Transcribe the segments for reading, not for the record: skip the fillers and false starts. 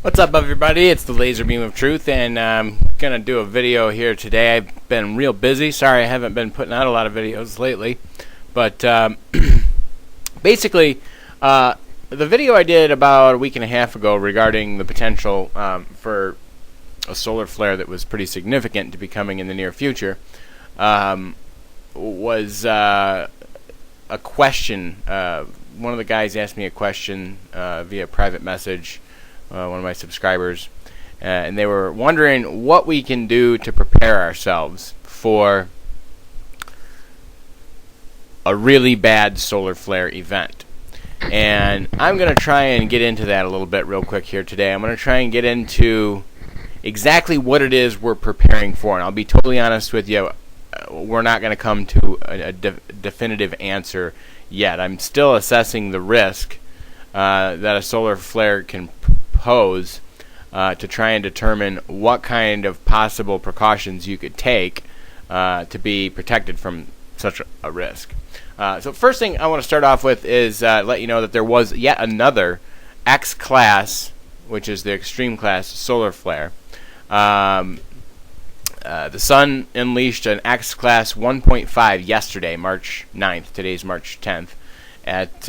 What's up, everybody? It's the Laser Beam of Truth, and I'm going to do a video here today. I've been real busy. Sorry I haven't been putting out a lot of videos lately. But basically, the video I did about a week and a half ago regarding the potential for a solar flare that was pretty significant to be coming in the near future was a question. One of the guys asked me a question via private message, one of my subscribers, and they were wondering what we can do to prepare ourselves for a really bad solar flare event. And I'm going to try and get into that a little bit real quick here today. I'm going to try and get into exactly what it is we're preparing for. And I'll be totally honest with you, we're not going to come to a definitive answer yet. I'm still assessing the risk that a solar flare can pose to try and determine what kind of possible precautions you could take to be protected from such a risk. So first thing I want to start off with is let you know that there was yet another X-class, which is the extreme class solar flare. The sun unleashed an X-class 1.5 yesterday, March 9th. Today's March 10th, at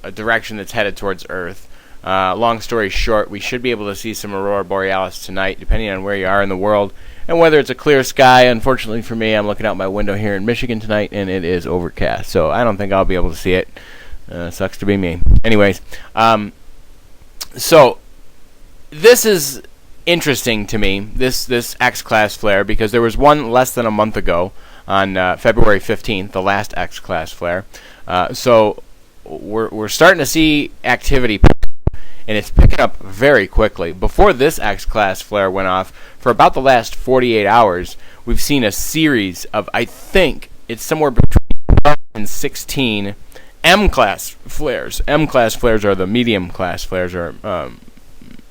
a direction that's headed towards Earth. Long story short, we should be able to see some aurora borealis tonight, depending on where you are in the world and whether it's a clear sky. Unfortunately for me, I'm looking out my window here in Michigan tonight, and it is overcast, so I don't think I'll be able to see it. Sucks to be me. Anyways, so this is interesting to me, this X-class flare, because there was one less than a month ago on February 15th, the last X-class flare. So we're starting to see activity, and it's picking up very quickly. Before this X-class flare went off, for about the last 48 hours, we've seen a series of, I think it's somewhere between 12 and 16 M-class flares. M-class flares are the medium-class flares, or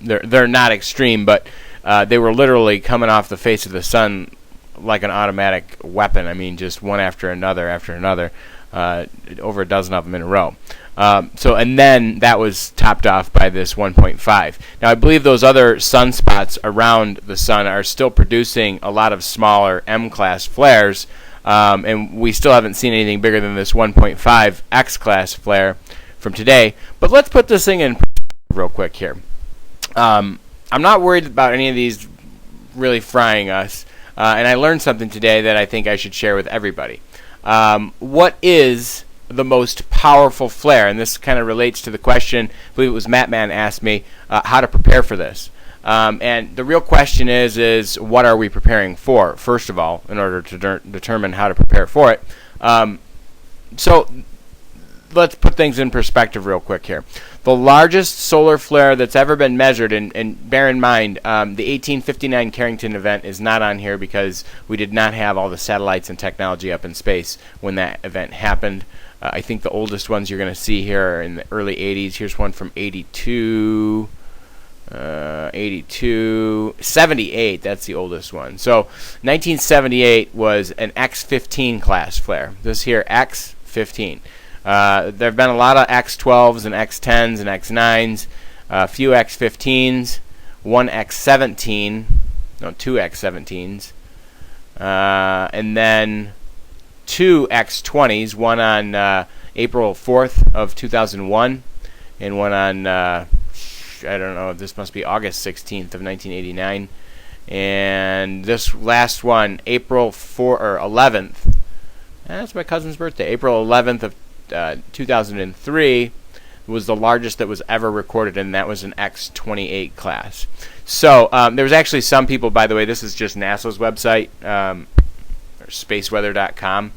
they're not extreme, but they were literally coming off the face of the sun like an automatic weapon. I mean, just one after another, over a dozen of them in a row. And then that was topped off by this 1.5. Now, I believe those other sunspots around the sun are still producing a lot of smaller M-class flares, and we still haven't seen anything bigger than this 1.5 X-class flare from today. But let's put this thing in perspective real quick here. I'm not worried about any of these really frying us, and I learned something today that I think I should share with everybody. What is the most powerful flare? And this kind of relates to the question, I believe it was Mattman asked me, how to prepare for this. And the real question is what are we preparing for, first of all, in order to determine how to prepare for it. So let's put things in perspective real quick here. The largest solar flare that's ever been measured, and bear in mind, the 1859 Carrington event is not on here because we did not have all the satellites and technology up in space when that event happened. I think the oldest ones you're going to see here are in the early 80s. Here's one from 78, that's the oldest one. So 1978 was an X-15 class flare. This here, X-15. There have been a lot of X-12s and X-10s and X-9s, a few X-15s, one X-17, no, two X-17s, and then two X-20s, one on April 4th of 2001, and one on, I don't know, this must be August 16th of 1989, and this last one, April 11th, that's my cousin's birthday, April 11th of 2003 was the largest that was ever recorded, and that was an X-28 class. So there was actually some people, by the way, this is just NASA's website, or spaceweather.com.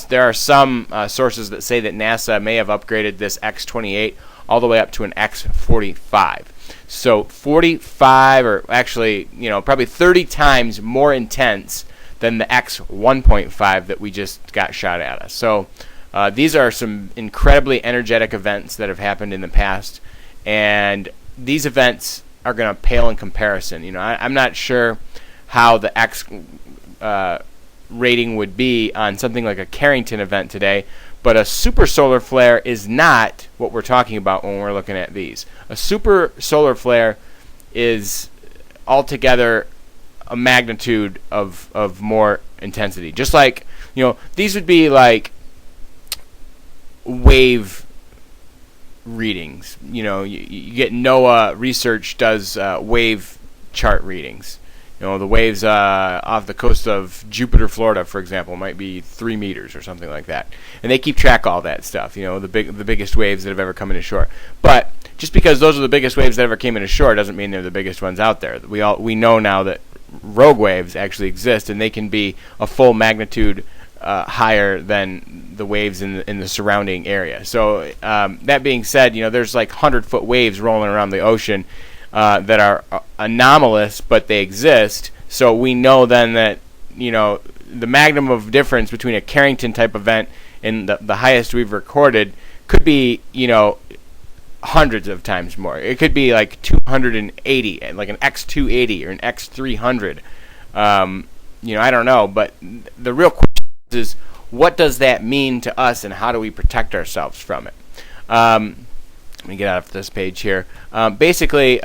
There are some sources that say that NASA may have upgraded this X-28 all the way up to an X-45. So 45, or actually, probably 30 times more intense than the X-1.5 that we just got shot at us. So these are some incredibly energetic events that have happened in the past, and these events are going to pale in comparison. I'm not sure how the X rating would be on something like a Carrington event today, But a super solar flare is not what we're talking about when we're looking at these. A super solar flare is altogether a magnitude of more intensity. Just like, these would be like wave readings. You get NOAA research does wave chart readings. The waves off the coast of Jupiter, Florida, for example, might be 3 meters or something like that, and they keep track of all that stuff. The biggest waves that have ever come into shore. But just because those are the biggest waves that ever came into shore doesn't mean they're the biggest ones out there. We know now that rogue waves actually exist, and they can be a full magnitude higher than the waves in the surrounding area. So that being said, there's like 100-foot waves rolling around the ocean that are anomalous, but they exist. So we know then that the magnum of difference between a Carrington type event and the highest we've recorded could be hundreds of times more. It could be like 280, like an X280 or an X300. I don't know, but the real question is, what does that mean to us, and how do we protect ourselves from it? Let me get out of this page here. Basically,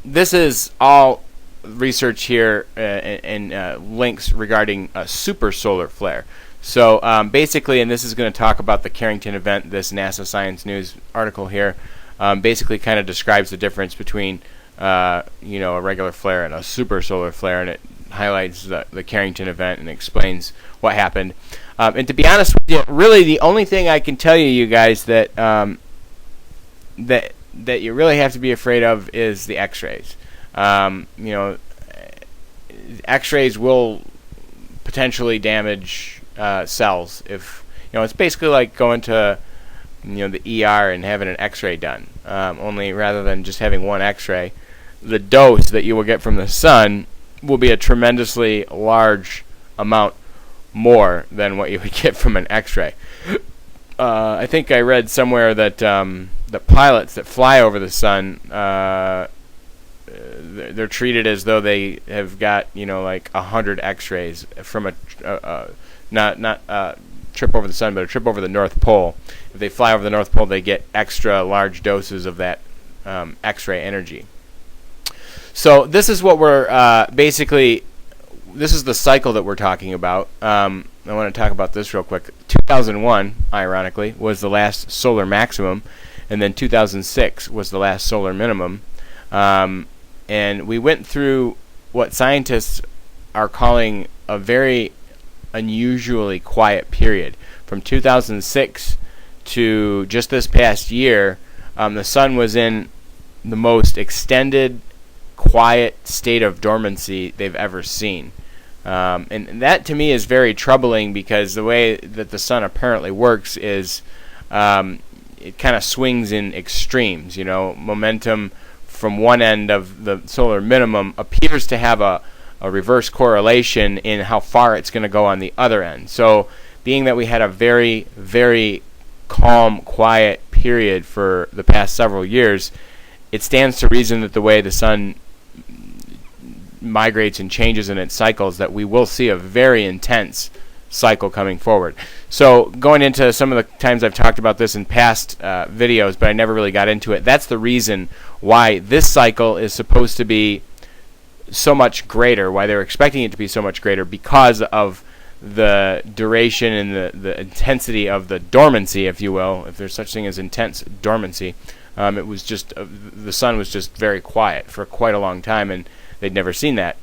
this is all research here and links regarding a super solar flare. So basically, and this is going to talk about the Carrington event, this NASA Science News article here, basically kind of describes the difference between a regular flare and a super solar flare, and it highlights the Carrington event and explains what happened. And to be honest with you, really the only thing I can tell you guys that that you really have to be afraid of is the X-rays. X-rays will potentially damage cells. If it's basically like going to the ER and having an X-ray done. Only rather than just having one X-ray, the dose that you will get from the sun will be a tremendously large amount more than what you would get from an X-ray. I think I read somewhere that the pilots that fly over the sun, they're treated as though they have got like 100 X-rays from a not trip over the sun, but a trip over the North Pole. If they fly over the North Pole, they get extra large doses of that X-ray energy. So this is what we're basically. This is the cycle that we're talking about. I want to talk about this real quick. 2001, ironically, was the last solar maximum, and then 2006 was the last solar minimum. And we went through what scientists are calling a very unusually quiet period. From 2006 to just this past year, the sun was in the most extended, quiet state of dormancy they've ever seen. And that to me is very troubling, because the way that the sun apparently works is it kind of swings in extremes. Momentum from one end of the solar minimum appears to have a reverse correlation in how far it's going to go on the other end. So being that we had a very, very calm, quiet period for the past several years, it stands to reason that the way the sun migrates and changes in its cycles, that we will see a very intense cycle coming forward. So going into some of the times I've talked about this in past videos, but I never really got into it, that's the reason why this cycle is supposed to be so much greater, why they're expecting it to be so much greater, because of the duration and the intensity of the dormancy, if you will, if there's such thing as intense dormancy. It was just the sun was just very quiet for quite a long time, and they'd never seen that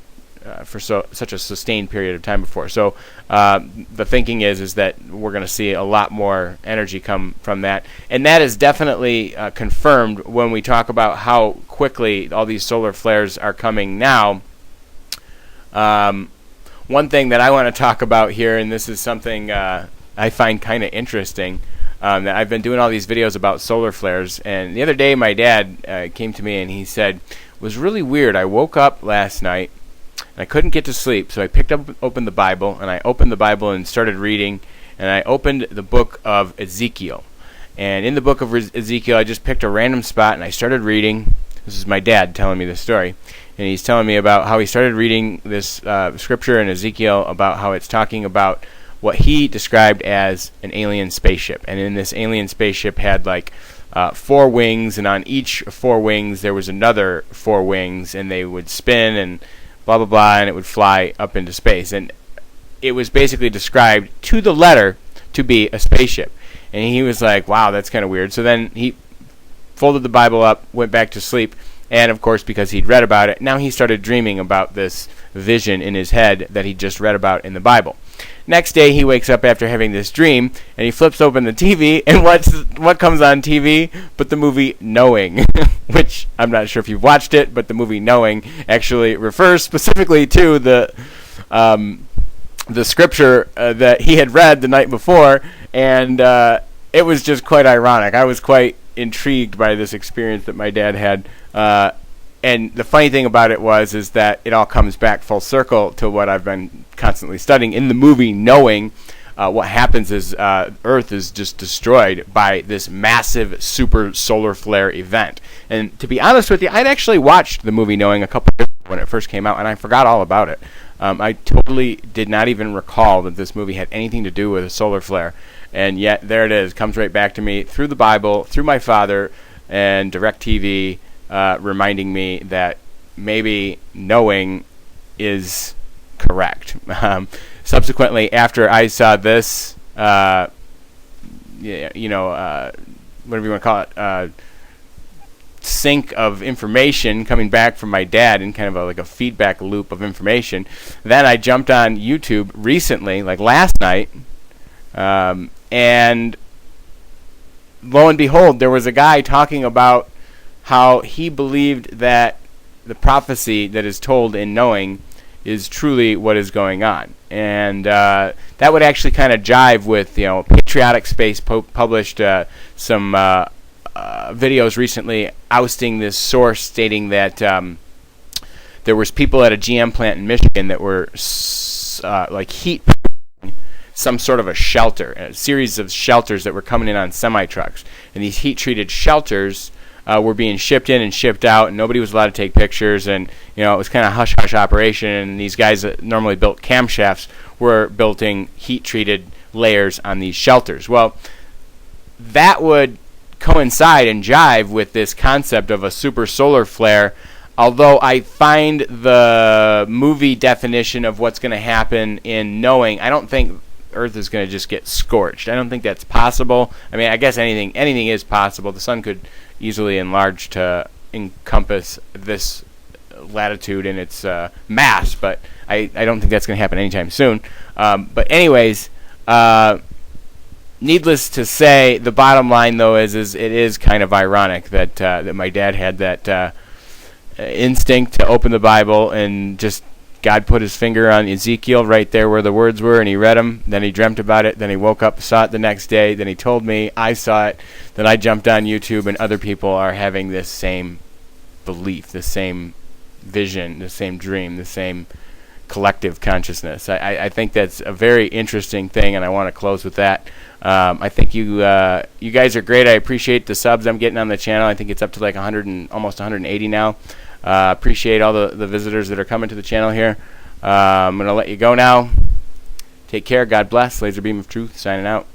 for such a sustained period of time before. So the thinking is that we're going to see a lot more energy come from that, and that is definitely confirmed when we talk about how quickly all these solar flares are coming now. One thing that I want to talk about here, and this is something I find kind of interesting, that I've been doing all these videos about solar flares, and the other day my dad came to me and he said, it was really weird. I woke up last night and I couldn't get to sleep, so I opened the Bible, and I opened the Bible and started reading, and I opened the book of Ezekiel. And in the book of Ezekiel, I just picked a random spot and I started reading. This is my dad telling me this story, and he's telling me about how he started reading this scripture in Ezekiel about how it's talking about what he described as an alien spaceship. And in this alien spaceship had like 4 wings, and on each 4 wings there was another 4 wings, and they would spin and blah blah blah, and it would fly up into space. And it was basically described to the letter to be a spaceship. And he was like, wow, that's kind of weird. So then he folded the Bible up, went back to sleep, and of course, because he'd read about it, now he started dreaming about this vision in his head that he just read about in the Bible. Next day, he wakes up after having this dream, and he flips open the TV, and what comes on TV but the movie Knowing, which I'm not sure if you've watched it, but the movie Knowing actually refers specifically to the scripture that he had read the night before, and it was just quite ironic. I was quite intrigued by this experience that my dad had. And the funny thing about it is that it all comes back full circle to what I've been constantly studying. In the movie Knowing, what happens is Earth is just destroyed by this massive super solar flare event. And to be honest with you, I'd actually watched the movie Knowing a couple years ago when it first came out, and I forgot all about it. I totally did not even recall that this movie had anything to do with a solar flare. And yet, there it is. Comes right back to me through the Bible, through my father, and DirecTV, reminding me that maybe Knowing is correct. Subsequently, after I saw this, whatever you want to call it, sink of information coming back from my dad in kind of like a feedback loop of information, then I jumped on YouTube recently, like last night, and lo and behold, there was a guy talking about how he believed that the prophecy that is told in Knowing is truly what is going on. And that would actually kind of jive with, Patriotic Space published some videos recently ousting this source, stating that there was people at a GM plant in Michigan that were like heat some sort of a shelter, a series of shelters that were coming in on semi-trucks. And these heat-treated shelters were being shipped in and shipped out, and nobody was allowed to take pictures, and it was kind of hush-hush operation, and these guys that normally built camshafts were building heat-treated layers on these shelters. Well, that would coincide and jive with this concept of a super solar flare, although I find the movie definition of what's going to happen in Knowing, I don't think Earth is going to just get scorched. I don't think that's possible. I mean, I guess anything is possible. The sun could easily enlarge to encompass this latitude in its mass, but I don't think that's going to happen anytime soon. But anyways, needless to say, the bottom line though is it is kind of ironic that that my dad had that instinct to open the Bible, and just God put his finger on Ezekiel right there where the words were, and he read them. Then he dreamt about it. Then he woke up, saw it the next day. Then he told me, I saw it. Then I jumped on YouTube, and other people are having this same belief, the same vision, the same dream, the same collective consciousness. I think that's a very interesting thing, and I want to close with that. I think you guys are great. I appreciate the subs I'm getting on the channel. I think it's up to like 100 and almost 180 now. Appreciate all the visitors that are coming to the channel here. I'm going to let you go now. Take care. God bless. Laser Beam of Truth signing out.